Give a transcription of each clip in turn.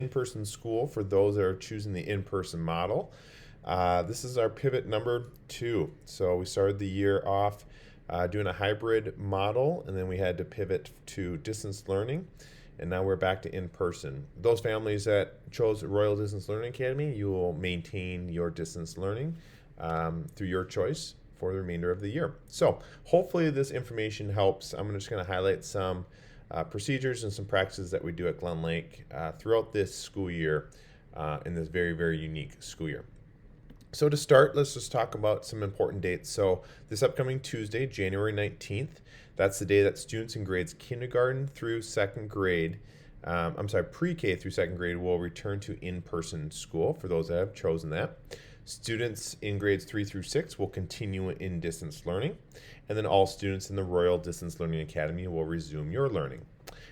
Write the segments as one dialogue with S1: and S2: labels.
S1: In-person school for those that are choosing the in-person model. This is our pivot number 2. So we started the year off doing a hybrid model, and then we had to pivot to distance learning, and now we're back to in-person. Those families that chose Royal Distance Learning Academy, you will maintain your distance learning through your choice for the remainder of the year. So hopefully this information helps. I'm just going to highlight some procedures and some practices that we do at Glen Lake throughout this school year in this very, very unique school year. So to start, let's just talk about some important dates. So this upcoming Tuesday, January 19th, that's the day that students in grades kindergarten through second grade, pre-K through second grade will return to in-person school for those that have chosen that. Students in grades 3 through 6 will continue in distance learning, and then all students in the Royal Distance Learning Academy will resume your learning.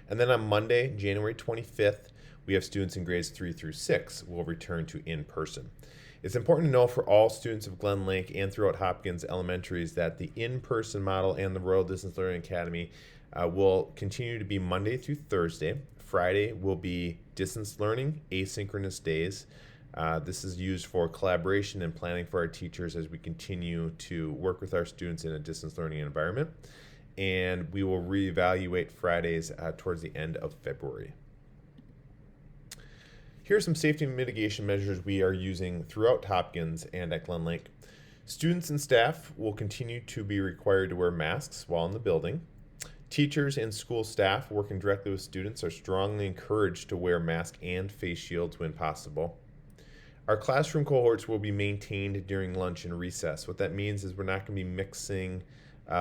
S1: And then on Monday, January 25th, we have students in grades 3 through 6 will return to in-person. It's important to know for all students of Glen Lake and throughout Hopkins Elementaries that the in-person model and the Royal Distance Learning Academy will continue to be Monday through Thursday. Friday will be distance learning, asynchronous days. This is used for collaboration and planning for our teachers as we continue to work with our students in a distance learning environment. And we will reevaluate Fridays towards the end of February. Here are some safety and mitigation measures we are using throughout Hopkins and at Glen Lake. Students and staff will continue to be required to wear masks while in the building. Teachers and school staff working directly with students are strongly encouraged to wear masks and face shields when possible. Our classroom cohorts will be maintained during lunch and recess. What that means is we're not going to be mixing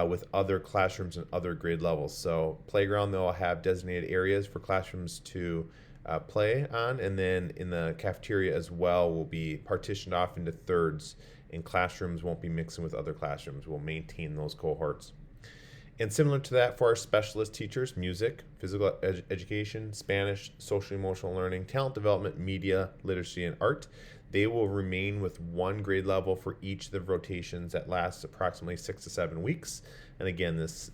S1: with other classrooms and other grade levels. So playground, they'll have designated areas for classrooms to play on, and then in the cafeteria as well will be partitioned off into thirds, and classrooms won't be mixing with other classrooms. We'll maintain those cohorts. And similar to that for our specialist teachers, music, physical education, Spanish, social emotional learning, talent development, media, literacy, and art, they will remain with one grade level for each of the rotations that lasts approximately 6 to 7 weeks. And again, this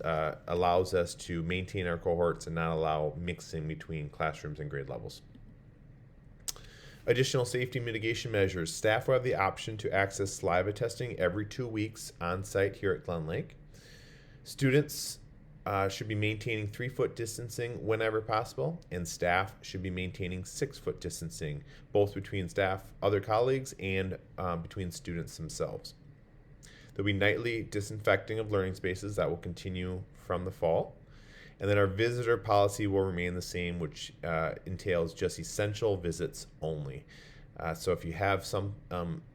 S1: allows us to maintain our cohorts and not allow mixing between classrooms and grade levels. Additional safety mitigation measures. Staff will have the option to access saliva testing every 2 weeks on site here at Glen Lake. Students should be maintaining 3-foot distancing whenever possible, and staff should be maintaining 6-foot distancing, both between staff, other colleagues, and between students themselves. There'll be nightly disinfecting of learning spaces that will continue from the fall. And then our visitor policy will remain the same, which entails just essential visits only. So if you have some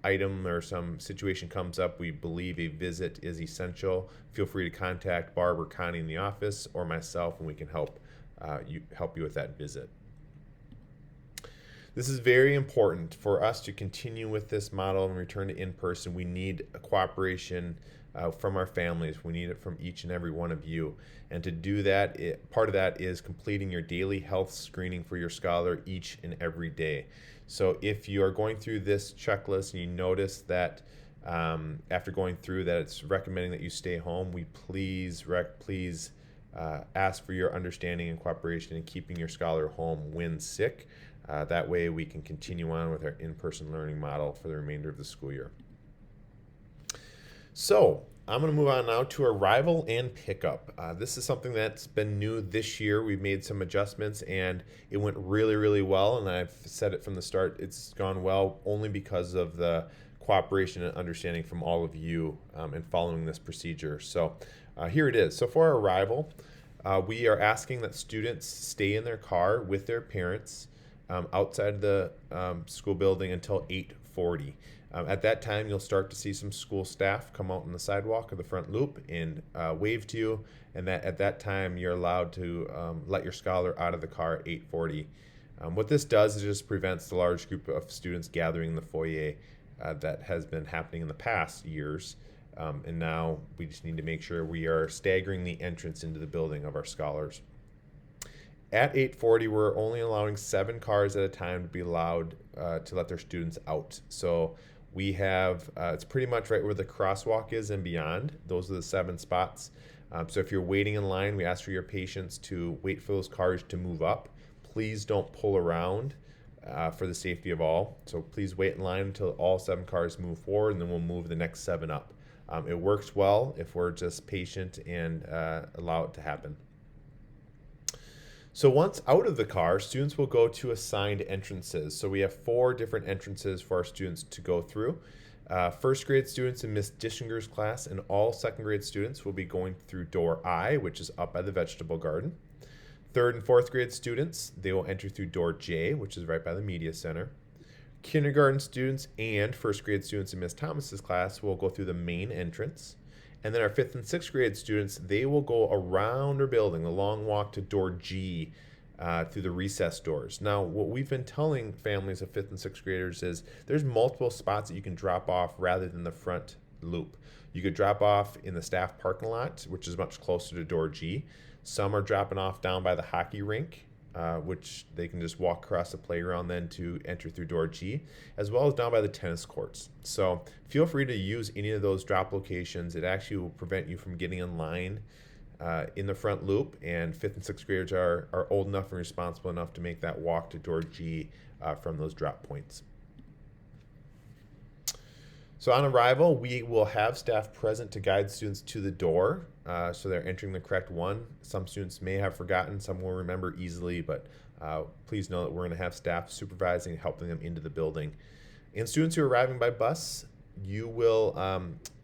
S1: item or some situation comes up, we believe a visit is essential, feel free to contact Barb or Connie in the office or myself, and we can help you with that visit. This is very important for us to continue with this model and return to in-person. We need a cooperation from our families. We need it from each and every one of you. And to do that, part of that is completing your daily health screening for your scholar each and every day. So if you are going through this checklist and you notice that after going through that it's recommending that you stay home, we please ask for your understanding and cooperation in keeping your scholar home when sick. That way we can continue on with our in-person learning model for the remainder of the school year. So I'm going to move on now to arrival and pickup. This is something that's been new this year. We've made some adjustments and it went really, really well. And I've said it from the start, it's gone well only because of the cooperation and understanding from all of you in following this procedure. So here it is. So for our arrival, we are asking that students stay in their car with their parents outside the school building until 8:40. At that time, you'll start to see some school staff come out on the sidewalk or the front loop and wave to you, and that at that time you're allowed to let your scholar out of the car at 8:40. What this does is just prevents the large group of students gathering in the foyer that has been happening in the past years, and now we just need to make sure we are staggering the entrance into the building of our scholars. At 8:40, we're only allowing 7 cars at a time to be allowed to let their students out. So we have, it's pretty much right where the crosswalk is and beyond. Those are the 7 spots. So if you're waiting in line, we ask for your patience to wait for those cars to move up. Please don't pull around for the safety of all. So please wait in line until all 7 cars move forward, and then we'll move the next 7 up. It works well if we're just patient and allow it to happen. So once out of the car, students will go to assigned entrances. So we have 4 different entrances for our students to go through. First grade students in Miss Dishinger's class and all second grade students will be going through door I, which is up by the vegetable garden. Third and fourth grade students, they will enter through door J, which is right by the media center. Kindergarten students and first grade students in Miss Thomas's class will go through the main entrance. And then our 5th and 6th grade students, they will go around our building, a long walk to door G through the recess doors. Now, what we've been telling families of 5th and 6th graders is there's multiple spots that you can drop off rather than the front loop. You could drop off in the staff parking lot, which is much closer to door G. Some are dropping off down by the hockey rink, which they can just walk across the playground then to enter through door G, as well as down by the tennis courts. So feel free to use any of those drop locations. It actually will prevent you from getting in line in the front loop, and 5th and 6th graders are old enough and responsible enough to make that walk to door G from those drop points. So on arrival, we will have staff present to guide students to the door, so they're entering the correct one. Some students may have forgotten, some will remember easily, but please know that we're going to have staff supervising and helping them into the building. And students who are arriving by bus, you will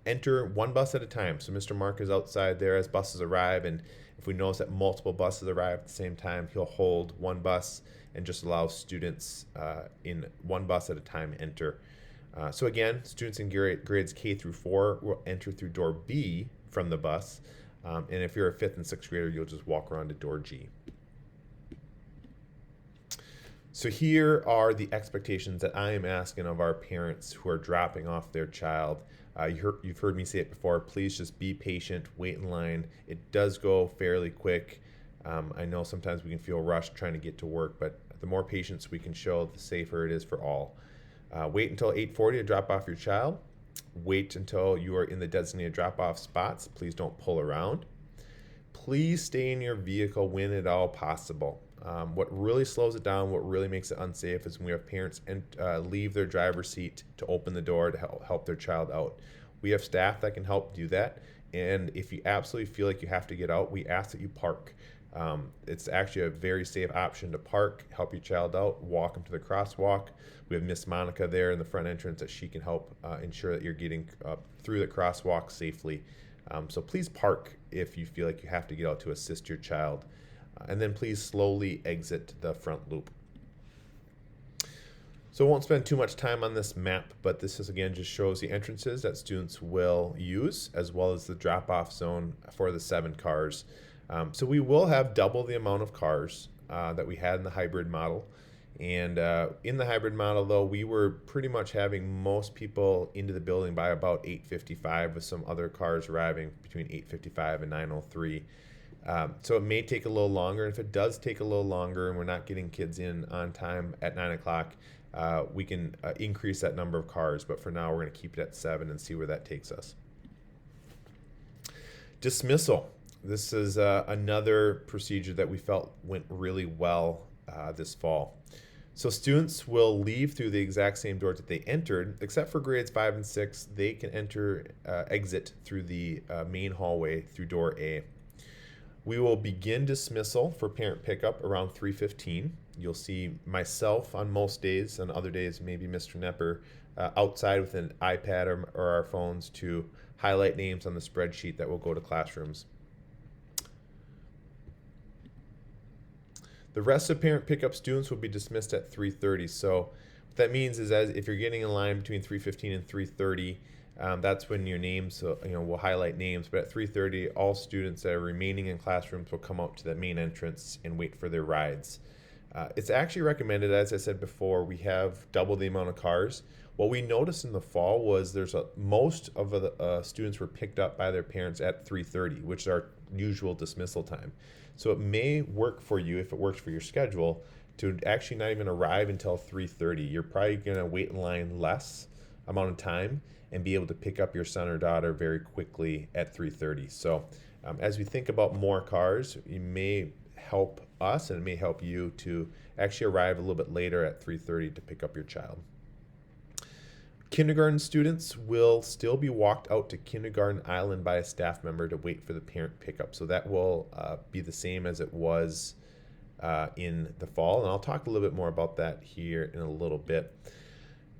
S1: enter one bus at a time. So Mr. Mark is outside there as buses arrive, and if we notice that multiple buses arrive at the same time, he'll hold one bus and just allow students in one bus at a time enter. So again, students in grades K through 4 will enter through door B from the bus. And if you're a 5th and 6th grader, you'll just walk around to door G. So here are the expectations that I am asking of our parents who are dropping off their child. You've heard me say it before. Please just be patient, wait in line. It does go fairly quick. I know sometimes we can feel rushed trying to get to work, but the more patience we can show, the safer it is for all. Wait until 8:40 to drop off your child. Wait until you are in the designated drop-off spots. Please don't pull around. Please stay in your vehicle when at all possible. What really slows it down, what really makes it unsafe, is when we have parents leave their driver's seat to open the door to help their child out. We have staff that can help do that, and if you absolutely feel like you have to get out, we ask that you park. It's actually a very safe option to park, help your child out, walk them to the crosswalk. We have Miss Monica there in the front entrance that she can help ensure that you're getting through the crosswalk safely. So please park if you feel like you have to get out to assist your child. And then please slowly exit the front loop. So I won't spend too much time on this map, but this is again just shows the entrances that students will use, as well as the drop-off zone for the 7 cars. So we will have double the amount of cars that we had in the hybrid model. And in the hybrid model, though, we were pretty much having most people into the building by about 8:55, with some other cars arriving between 8:55 and 9:03. So it may take a little longer. And if it does take a little longer and we're not getting kids in on time at 9 o'clock, we can increase that number of cars. But for now, we're going to keep it at 7 and see where that takes us. Dismissal. This is another procedure that we felt went really well this fall. So students will leave through the exact same door that they entered, except for grades 5 and 6. They can exit through the main hallway through door A. We will begin dismissal for parent pickup around 3:15. You'll see myself on most days, on other days maybe Mr. Nepper, outside with an iPad or our phones to highlight names on the spreadsheet that will go to classrooms. The rest of parent pickup students will be dismissed at 3:30. So what that means is, as if you're getting in line between 3:15 and 3:30, that's when your names, we'll highlight names. But at 3:30, all students that are remaining in classrooms will come out to the main entrance and wait for their rides. It's actually recommended, as I said before, we have double the amount of cars. What we noticed in the fall was most of the students were picked up by their parents at 3:30, which is our usual dismissal time. So it may work for you, if it works for your schedule, to actually not even arrive until 3:30. You're probably going to wait in line less amount of time and be able to pick up your son or daughter very quickly at 3:30. So as we think about more cars, you may help us, and it may help you to actually arrive a little bit later at 3:30 to pick up your child. Kindergarten students will still be walked out to Kindergarten Island by a staff member to wait for the parent pickup. So that will be the same as it was in the fall. And I'll talk a little bit more about that here in a little bit.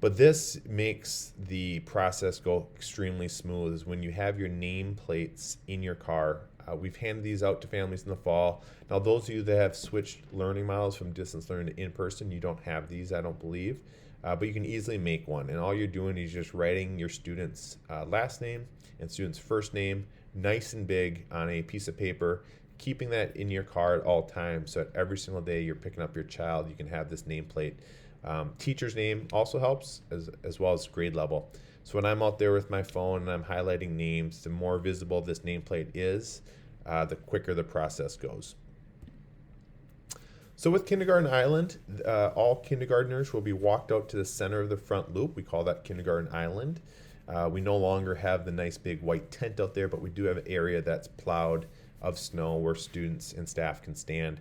S1: But this makes the process go extremely smooth is when you have your nameplates in your car. We've handed these out to families in the fall. Now, those of you that have switched learning models from distance learning to in-person, you don't have these, I don't believe. But you can easily make one. And all you're doing is just writing your student's last name and student's first name nice and big on a piece of paper, keeping that in your car at all times. So that every single day you're picking up your child, you can have this nameplate. Teacher's name also helps as well as grade level. So when I'm out there with my phone and I'm highlighting names, the more visible this nameplate is, the quicker the process goes. So with Kindergarten Island, all kindergartners will be walked out to the center of the front loop. We call that Kindergarten Island. We no longer have the nice big white tent out there, but we do have an area that's plowed of snow where students and staff can stand.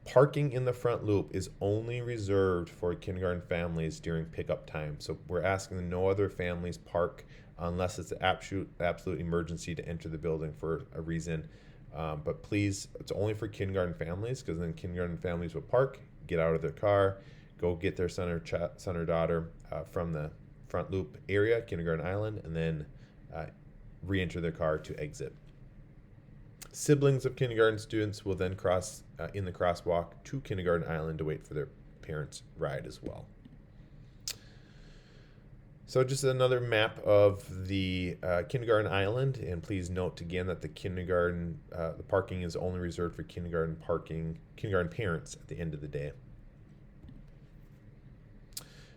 S1: Parking in the front loop is only reserved for kindergarten families during pickup time. So we're asking that no other families park unless it's an absolute emergency to enter the building for a reason. But please, it's only for kindergarten families, because then kindergarten families will park, get out of their car, go get their son or daughter from the front loop area, Kindergarten Island, and then re-enter their car to exit. Siblings of kindergarten students will then cross in the crosswalk to Kindergarten Island to wait for their parents' ride as well. So just another map of the Kindergarten Island, and please note again that the kindergarten, the parking is only reserved for kindergarten parents at the end of the day.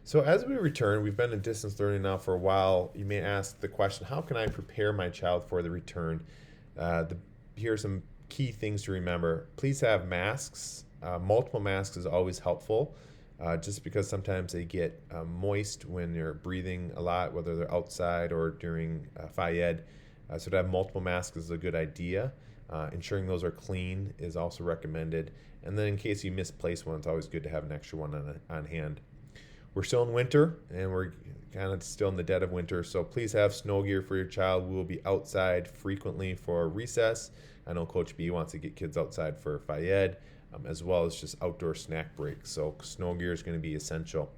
S1: So as we return, we've been in distance learning now for a while. You may ask the question, how can I prepare my child for the return? Here are some key things to remember. Please have masks. Multiple masks is always helpful, just because sometimes they get moist when you're breathing a lot, whether they're outside or during Phi-Ed. So to have multiple masks is a good idea. Ensuring those are clean is also recommended. And then in case you misplace one, it's always good to have an extra one on hand. We're still in winter, and we're kind of still in the dead of winter, so please have snow gear for your child. We will be outside frequently for recess. I know Coach B wants to get kids outside for Phi-Ed, as well as just outdoor snack breaks, so snow gear is going to be essential.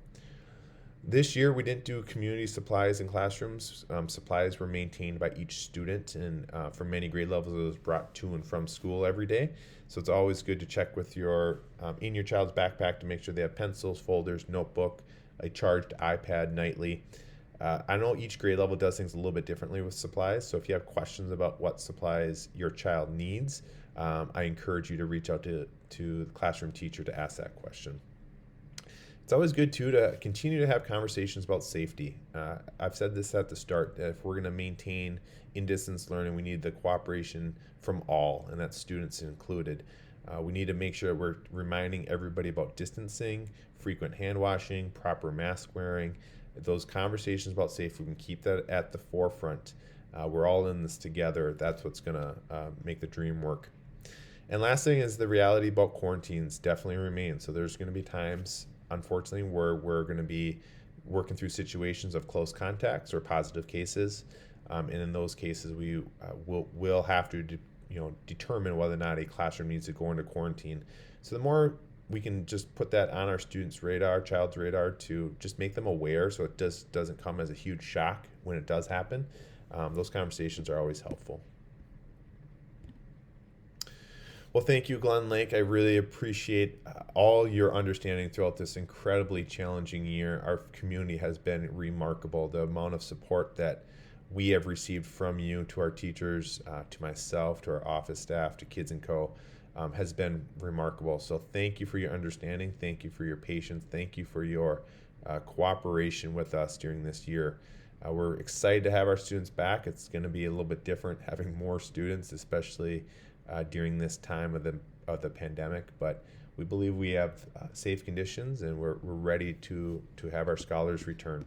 S1: This year, we didn't do community supplies in classrooms. Supplies were maintained by each student, and for many grade levels, it was brought to and from school every day. So it's always good to check with in your child's backpack to make sure they have pencils, folders, notebook, a charged iPad nightly. I know each grade level does things a little bit differently with supplies, so if you have questions about what supplies your child needs, I encourage you to reach out to the classroom teacher to ask that question. It's always good, too, to continue to have conversations about safety. I've said this at the start, that if we're going to maintain in-distance learning, we need the cooperation from all, and that's students included. We need to make sure that we're reminding everybody about distancing, frequent hand washing, proper mask wearing. Those conversations about safety, we can keep that at the forefront. We're all in this together. That's what's going to make the dream work. And last thing is the reality about quarantines definitely remains. So there's going to be times, unfortunately, where we're going to be working through situations of close contacts or positive cases. And in those cases, we will have to determine whether or not a classroom needs to go into quarantine. So the more we can just put that on our students' radar, child's radar, to just make them aware so it doesn't come as a huge shock when it does happen. Those conversations are always helpful. Well, thank you, Glen Lake. I really appreciate all your understanding throughout this incredibly challenging year. Our community has been remarkable. The amount of support that we have received from you, to our teachers, to myself, to our office staff, to Kids & Co. Has been remarkable. So thank you for your understanding. Thank you for your patience. Thank you for your cooperation with us during this year. We're excited to have our students back. It's going to be a little bit different having more students, especially during this time of the pandemic. But we believe we have safe conditions, and we're ready to have our scholars return.